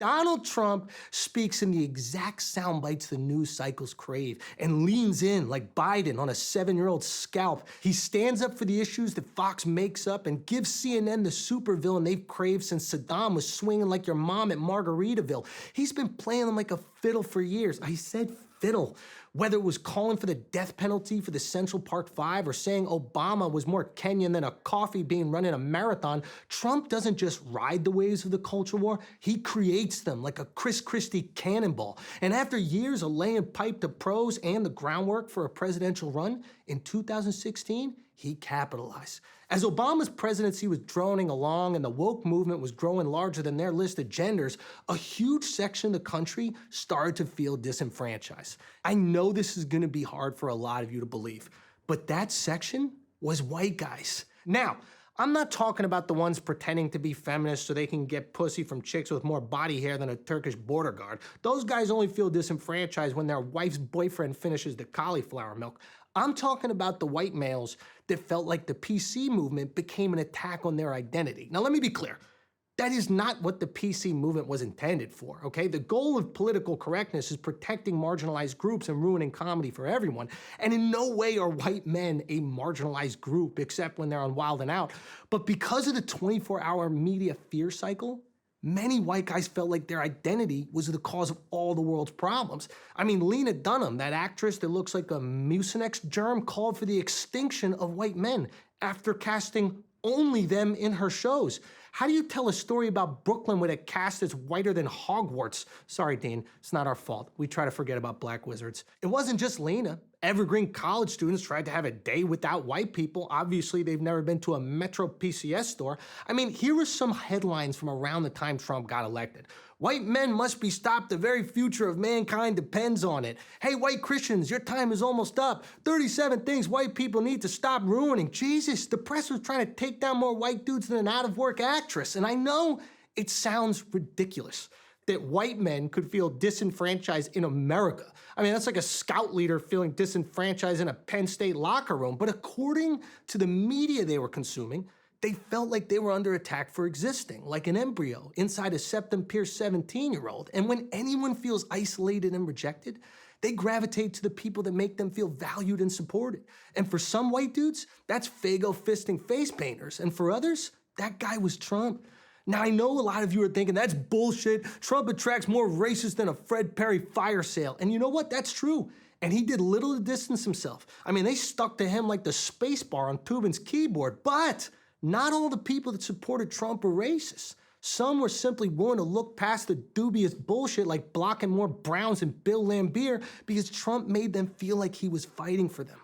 Donald Trump speaks in the exact sound bites the news cycles crave and leans in like Biden on a 7-year-old scalp. He stands up for the issues that Fox makes up and gives CNN the supervillain they've craved since Saddam was swinging like your mom at Margaritaville. He's been playing them like a fiddle for years. I said fiddle. Whether it was calling for the death penalty for the Central Park Five or saying Obama was more Kenyan than a coffee bean running a marathon, Trump doesn't just ride the waves of the culture war, he creates them like a Chris Christie cannonball. And after years of laying pipe to pros and the groundwork for a presidential run, in 2016, he capitalized. As Obama's presidency was droning along and the woke movement was growing larger than their list of genders, a huge section of the country started to feel disenfranchised. I know this is going to be hard for a lot of you to believe, but that section was white guys. Now, I'm not talking about the ones pretending to be feminists so they can get pussy from chicks with more body hair than a Turkish border guard. Those guys only feel disenfranchised when their wife's boyfriend finishes the cauliflower milk. I'm talking about the white males that felt like the PC movement became an attack on their identity. Now, let me be clear. That is not what the PC movement was intended for, okay? The goal of political correctness is protecting marginalized groups and ruining comedy for everyone. And in no way are white men a marginalized group, except when they're on Wild 'N Out. But because of the 24-hour media fear cycle, many white guys felt like their identity was the cause of all the world's problems. I mean, Lena Dunham, that actress that looks like a Mucinex germ, called for the extinction of white men after casting only them in her shows. How do you tell a story about Brooklyn with a cast that's whiter than Hogwarts? Sorry, Dean, it's not our fault. We try to forget about black wizards. It wasn't just Lena. Evergreen college students tried to have a day without white people. Obviously, they've never been to a Metro PCS store. I mean, here are some headlines from around the time Trump got elected. White men must be stopped. The very future of mankind depends on it. Hey, white Christians, your time is almost up. 37 things white people need to stop ruining. Jesus, the press was trying to take down more white dudes than an out-of-work actress. And I know it sounds ridiculous that white men could feel disenfranchised in America. I mean, that's like a scout leader feeling disenfranchised in a Penn State locker room. But according to the media they were consuming, they felt like they were under attack for existing, like an embryo inside a septum-pierced 17-year-old. And when anyone feels isolated and rejected, they gravitate to the people that make them feel valued and supported. And for some white dudes, that's Faygo-fisting face painters. And for others, that guy was Trump. Now, I know a lot of you are thinking, that's bullshit. Trump attracts more racists than a Fred Perry fire sale. And you know what? That's true. And he did little to distance himself. I mean, they stuck to him like the space bar on Tubin's keyboard. But not all the people that supported Trump were racist. Some were simply willing to look past the dubious bullshit like blocking more Browns and Bill Laimbeer because Trump made them feel like he was fighting for them.